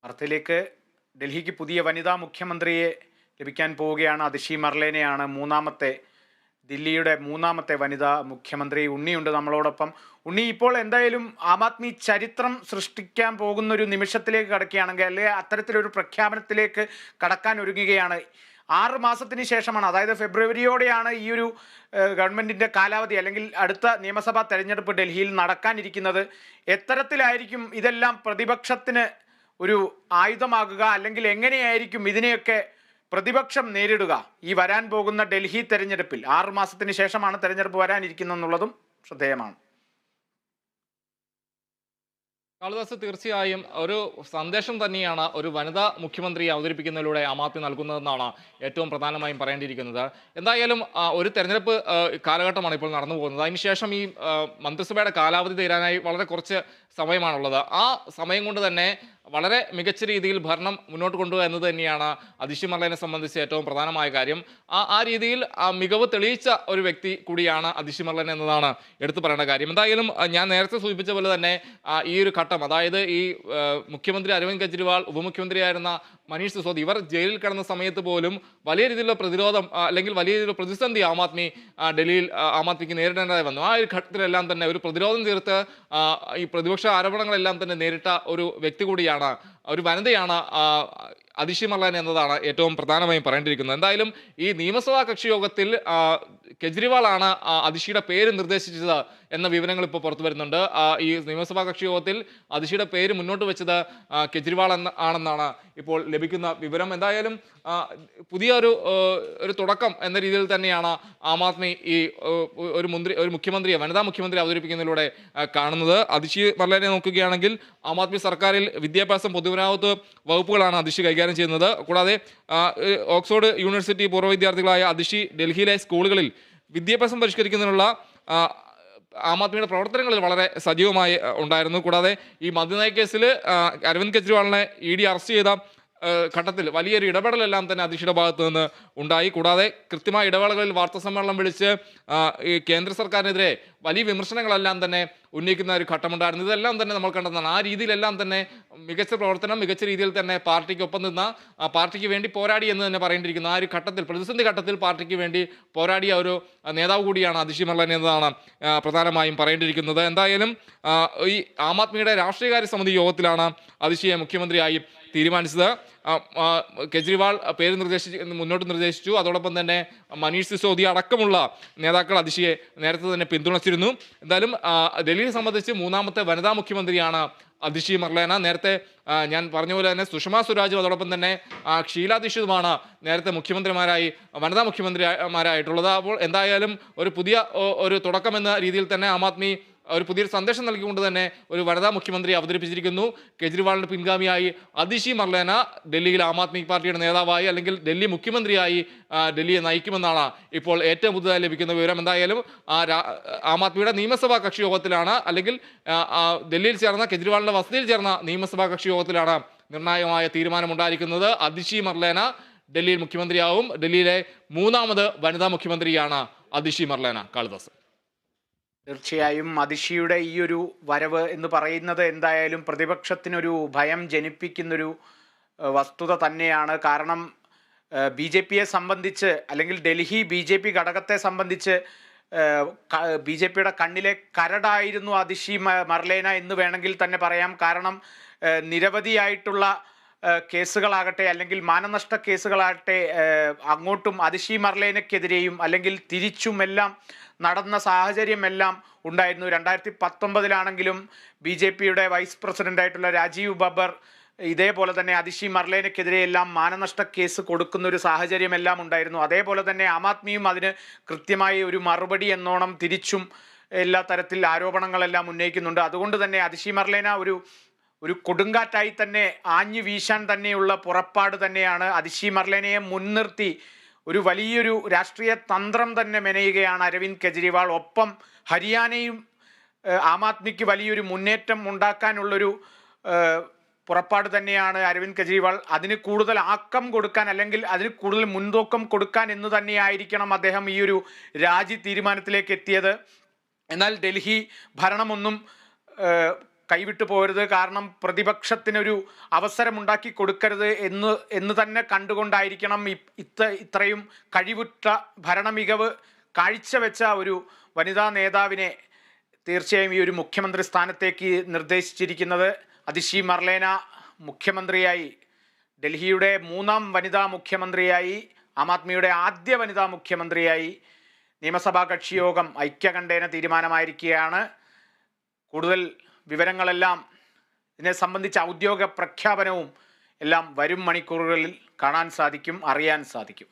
വാർത്തയിലേക്ക്. ഡൽഹിക്ക് പുതിയ വനിതാ മുഖ്യമന്ത്രിയെ ലഭിക്കാൻ പോവുകയാണ്. അതിഷി മർലേനയാണ് ദില്ലിയുടെ മൂന്നാമത്തെ വനിതാ മുഖ്യമന്ത്രി. ഉണ്ണിയുണ്ട് നമ്മളോടൊപ്പം. ഉണ്ണി, ഇപ്പോൾ എന്തായാലും ആം ആദ്മി ചരിത്രം സൃഷ്ടിക്കാൻ പോകുന്ന ഒരു നിമിഷത്തിലേക്ക് കടക്കുകയാണെങ്കിൽ, അല്ലെങ്കിൽ അത്തരത്തിലൊരു പ്രഖ്യാപനത്തിലേക്ക് കടക്കാൻ ഒരുങ്ങുകയാണ്. 6 മാസത്തിന് ശേഷമാണ്, അതായത് ഫെബ്രുവരിയോടെയാണ് ഈ ഒരു ഗവൺമെന്റിന്റെ കാലാവധി അല്ലെങ്കിൽ അടുത്ത നിയമസഭാ തെരഞ്ഞെടുപ്പ് ഡൽഹിയിൽ നടക്കാനിരിക്കുന്നത്. എത്തരത്തിലായിരിക്കും ഇതെല്ലാം പ്രതിപക്ഷത്തിന് ഒരു ആയുധമാകുക, അല്ലെങ്കിൽ എങ്ങനെയായിരിക്കും ഇതിനെയൊക്കെ പ്രതിപക്ഷം നേരിടുക ഈ വരാൻ പോകുന്ന ഡൽഹി തെരഞ്ഞെടുപ്പിൽ? 6 മാസത്തിന് ശേഷമാണ് തെരഞ്ഞെടുപ്പ് വരാനിരിക്കുന്നതെന്നുള്ളതും ശ്രദ്ധേയമാണ്. കാളിദാസ്, തീർച്ചയായും ഒരു സന്ദേശം തന്നെയാണ് ഒരു വനിതാ മുഖ്യമന്ത്രിയെ അവതരിപ്പിക്കുന്നതിലൂടെ ആം ആദ്മി നൽകുന്നതെന്നാണ് ഏറ്റവും പ്രധാനമായും പറയേണ്ടിയിരിക്കുന്നത്. എന്തായാലും ഒരു തെരഞ്ഞെടുപ്പ് കാലഘട്ടമാണ് ഇപ്പോൾ നടന്നു പോകുന്നത്. അതിനുശേഷം ഈ മന്ത്രിസഭയുടെ കാലാവധി തീരാനായി വളരെ കുറച്ച് സമയമാണുള്ളത്. ആ സമയം കൊണ്ട് തന്നെ വളരെ മികച്ച രീതിയിൽ ഭരണം മുന്നോട്ട് കൊണ്ടുപോകുക എന്നത് തന്നെയാണ് അതിഷി മർലേനെ സംബന്ധിച്ച് ഏറ്റവും പ്രധാനമായ കാര്യം. ആ രീതിയിൽ മികവ് തെളിയിച്ച ഒരു വ്യക്തി കൂടിയാണ് അതിഷി മർലേൻ എന്നതാണ് എടുത്തു പറയേണ്ട കാര്യം. എന്തായാലും ഞാൻ നേരത്തെ സൂചിപ്പിച്ച പോലെ തന്നെ ഈ ഒരു ഘട്ടം, അതായത് ഈ മുഖ്യമന്ത്രി അരവിന്ദ് കെജ്രിവാൾ, ഉപമുഖ്യമന്ത്രിയായിരുന്ന മനീഷ് സിസോദി, ഇവർ ജയിലിൽ കിടന്ന സമയത്ത് പോലും വലിയ രീതിയിലുള്ള പ്രതിരോധം അല്ലെങ്കിൽ വലിയ രീതിയിലുള്ള പ്രതിസന്ധി ഡൽഹിയിൽ ആം ആദ്മിക്ക് നേരിടേണ്ടതായി വന്നു. ആ ഒരു ഘട്ടത്തിലെല്ലാം തന്നെ ഒരു പ്രതിരോധം തീർത്ത് ഈ പ്രതിപക്ഷ ആരോപണങ്ങളെല്ലാം തന്നെ നേരിട്ട ഒരു വ്യക്തി കൂടിയാണ്, ഒരു വനിതയാണ് അതിഷി മർലേൻ എന്നതാണ് ഏറ്റവും പ്രധാനമായും പറയേണ്ടിയിരിക്കുന്നത്. എന്തായാലും ഈ നിയമസഭാ കക്ഷി യോഗത്തിൽ കെജ്രിവാളാണ് അതിഷിയുടെ പേര് നിർദ്ദേശിച്ചത് എന്ന വിവരങ്ങൾ ഇപ്പോൾ പുറത്തു വരുന്നുണ്ട്. ഈ നിയമസഭാ കക്ഷി യോഗത്തിൽ അതിഷിയുടെ പേര് മുന്നോട്ട് വെച്ചത് കെജ്രിവാൾ ആണെന്നാണ് ഇപ്പോൾ ലഭിക്കുന്ന വിവരം. എന്തായാലും പുതിയ ഒരു തുടക്കം എന്ന രീതിയിൽ തന്നെയാണ് ആം ആദ്മി ഈ വനിതാ മുഖ്യമന്ത്രി അവതരിപ്പിക്കുന്നതിലൂടെ കാണുന്നത്. അതിഷി മർലേനെ നോക്കുകയാണെങ്കിൽ ആം ആദ്മി സർക്കാരിൽ വിദ്യാഭ്യാസം, പൊതുമരാമത്ത് വകുപ്പുകളാണ് അതിഷി കൈകാര്യം ചെയ്യുന്നത്. കൂടാതെ ഓക്സ്ഫോർഡ് യൂണിവേഴ്സിറ്റി പൂർവ്വ വിദ്യാർത്ഥികളായ അതിഷി ഡൽഹിയിലെ സ്കൂളുകളിൽ വിദ്യാഭ്യാസം പരിഷ്കരിക്കുന്നതിനുള്ള ആം ആദ്മിയുടെ പ്രവർത്തനങ്ങളിൽ വളരെ സജീവമായി ഉണ്ടായിരുന്നു. കൂടാതെ ഈ മദ്യനയ കേസിൽ അരവിന്ദ് കെജ്രിവാളിനെ ED അറസ്റ്റ് ചെയ്ത ഘട്ടത്തിൽ വലിയൊരു ഇടപെടലെല്ലാം തന്നെ അതിഷിയുടെ ഭാഗത്തു നിന്ന് ഉണ്ടായി. കൂടാതെ കൃത്യമായ ഇടവേളകളിൽ വാർത്താസമ്മേളനം വിളിച്ച് ഈ കേന്ദ്ര സർക്കാരിനെതിരെ വലിയ വിമർശനങ്ങളെല്ലാം തന്നെ ഉന്നയിക്കുന്ന ഒരു ഘട്ടമുണ്ടായിരുന്നു. ഇതെല്ലാം തന്നെ നമ്മൾ കണ്ടതാണ്. ആ രീതിയിലെല്ലാം തന്നെ മികച്ച പ്രവർത്തനം, മികച്ച രീതിയിൽ തന്നെ പാർട്ടിക്കൊപ്പം നിന്ന് പാർട്ടിക്ക് വേണ്ടി പോരാടി എന്ന് തന്നെ പറയേണ്ടിയിരിക്കുന്നു. ആ ഒരു ഘട്ടത്തിൽ, പ്രതിസന്ധി ഘട്ടത്തിൽ പാർട്ടിക്ക് വേണ്ടി പോരാടിയ ഒരു നേതാവ് കൂടിയാണ് അതിഷി മർലേൻ എന്നതാണ് പ്രധാനമായും പറയേണ്ടിയിരിക്കുന്നത്. എന്തായാലും ഈ ആം ആദ്മിയുടെ രാഷ്ട്രീയകാര്യ സമിതി യോഗത്തിലാണ് അതിഷിയെ മുഖ്യമന്ത്രിയായി തീരുമാനിച്ചത്. കെജ്രിവാൾ പേര് മുന്നോട്ട് നിർദ്ദേശിച്ചു. അതോടൊപ്പം തന്നെ മനീഷ് സിസോദിയ അടക്കമുള്ള നേതാക്കൾ അതിഷിയെ നേരത്തെ തന്നെ പിന്തുണച്ചിരുന്നു. എന്തായാലും ഡൽഹിയെ സംബന്ധിച്ച് മൂന്നാമത്തെ വനിതാ മുഖ്യമന്ത്രിയാണ് അതിഷി മർലേന. നേരത്തെ ഞാൻ പറഞ്ഞ പോലെ തന്നെ സുഷമ സ്വരാജും അതോടൊപ്പം തന്നെ ഷീല ദീക്ഷിതുമാണ് നേരത്തെ വനിതാ മുഖ്യമന്ത്രിമാരായിട്ടുള്ളത്. അപ്പോൾ എന്തായാലും ഒരു പുതിയ ഒരു തുടക്കമെന്ന രീതിയിൽ തന്നെ ആം ആദ്മി ഒരു പുതിയൊരു സന്ദേശം നൽകിക്കൊണ്ട് തന്നെ ഒരു വനിതാ മുഖ്യമന്ത്രി അവതരിപ്പിച്ചിരിക്കുന്നു. കെജ്രിവാളിന് പിൻഗാമിയായി അതിഷി മർലേന ഡൽഹിയിൽ ആം ആദ്മി പാർട്ടിയുടെ നേതാവായി അല്ലെങ്കിൽ ഡൽഹി മുഖ്യമന്ത്രിയായി ഡൽഹിയെ നയിക്കുമെന്നാണ് ഇപ്പോൾ ഏറ്റവും പുതുതായി ലഭിക്കുന്ന വിവരം. എന്തായാലും ആം ആദ്മിയുടെ നിയമസഭാ കക്ഷി യോഗത്തിലാണ്, അല്ലെങ്കിൽ ഡൽഹിയിൽ ചേർന്ന കെജ്രിവാളിന്റെ വസതിയിൽ ചേർന്ന നിയമസഭാ കക്ഷി യോഗത്തിലാണ് നിർണായകമായ തീരുമാനമുണ്ടായിരിക്കുന്നത്. അതിഷി മർലേന ഡൽഹിയിൽ മുഖ്യമന്ത്രിയാവും. ഡൽഹിയിലെ മൂന്നാമത് വനിതാ മുഖ്യമന്ത്രിയാണ് അതിഷി മർലേന. കാളിദാസ്, തീർച്ചയായും അതിഷിയുടെ ഈ ഒരു വരവ് എന്ന് പറയുന്നത് എന്തായാലും പ്രതിപക്ഷത്തിനൊരു ഭയം ജനിപ്പിക്കുന്നൊരു വസ്തുത തന്നെയാണ്. കാരണം BJPയെ സംബന്ധിച്ച്, അല്ലെങ്കിൽ ഡൽഹി BJP ഘടകത്തെ സംബന്ധിച്ച് BJPയുടെ കണ്ണിലെ കരടായിരുന്നു അതിഷി മർലേന എന്ന് വേണമെങ്കിൽ തന്നെ പറയാം. കാരണം നിരവധിയായിട്ടുള്ള കേസുകളാകട്ടെ അല്ലെങ്കിൽ മാനനഷ്ട കേസുകളാകട്ടെ അങ്ങോട്ടും അതിഷി മർലേനക്കെതിരെയും അല്ലെങ്കിൽ തിരിച്ചുമെല്ലാം നടന്ന സാഹചര്യമെല്ലാം ഉണ്ടായിരുന്നു. 2019 BJPയുടെ വൈസ് പ്രസിഡന്റായിട്ടുള്ള രാജീവ് ബബ്ബർ ഇതേപോലെ തന്നെ അതിഷി മർലേനക്കെതിരെയെല്ലാം മാനനഷ്ട കേസ് കൊടുക്കുന്ന ഒരു സാഹചര്യമെല്ലാം ഉണ്ടായിരുന്നു. അതേപോലെ തന്നെ ആം ആദ്മിയും അതിന് കൃത്യമായി ഒരു മറുപടി എന്നോണം തിരിച്ചും എല്ലാ തരത്തിൽ ആരോപണങ്ങളെല്ലാം ഉന്നയിക്കുന്നുണ്ട്. അതുകൊണ്ട് തന്നെ അതിഷി മർലേന ഒരു കൊടുങ്കാറ്റായി തന്നെ ആഞ്ഞു വീശാൻ തന്നെയുള്ള പുറപ്പാട് തന്നെയാണ്. അതിഷി മർലേനയെ മുൻനിർത്തി ഒരു വലിയൊരു രാഷ്ട്രീയ തന്ത്രം തന്നെ മെനയുകയാണ് അരവിന്ദ് കെജ്രിവാൾ. ഒപ്പം ഹരിയാനയും ആം ആദ്മിക്ക് വലിയൊരു മുന്നേറ്റം ഉണ്ടാക്കാനുള്ളൊരു പുറപ്പാട് തന്നെയാണ് അരവിന്ദ് കെജ്രിവാൾ. അതിന് കൂടുതൽ ആക്കം കൊടുക്കാൻ, അല്ലെങ്കിൽ അതിന് കൂടുതൽ മുൻതൂക്കം കൊടുക്കാൻ എന്ന് തന്നെയായിരിക്കണം അദ്ദേഹം ഈ ഒരു രാജി തീരുമാനത്തിലേക്ക് എത്തിയത്. എന്നാൽ ഡൽഹി ഭരണമൊന്നും കൈവിട്ടു പോകരുത്. കാരണം പ്രതിപക്ഷത്തിനൊരു അവസരമുണ്ടാക്കി കൊടുക്കരുത് എന്ന് തന്നെ കണ്ടുകൊണ്ടായിരിക്കണം ഇത്രയും കഴിവുറ്റ ഭരണമികവ് കാഴ്ചവെച്ച ഒരു വനിതാ നേതാവിനെ തീർച്ചയായും ഈ ഒരു മുഖ്യമന്ത്രി സ്ഥാനത്തേക്ക് നിർദ്ദേശിച്ചിരിക്കുന്നത്. അതിഷി മർലേന മുഖ്യമന്ത്രിയായി, ഡൽഹിയുടെ 3ാം വനിതാ മുഖ്യമന്ത്രിയായി, ആം ആദ്മിയുടെ ആദ്യ വനിതാ മുഖ്യമന്ത്രിയായി നിയമസഭാ കക്ഷിയോഗം ഐക്യകണ്ഠേന തീരുമാനമായിരിക്കുകയാണ്. കൂടുതൽ വിവരങ്ങളെല്ലാം ഇതിനെ സംബന്ധിച്ച ഔദ്യോഗിക പ്രഖ്യാപനവും എല്ലാം വരും മണിക്കൂറുകളിൽ കാണാൻ സാധിക്കും, അറിയാൻ സാധിക്കും.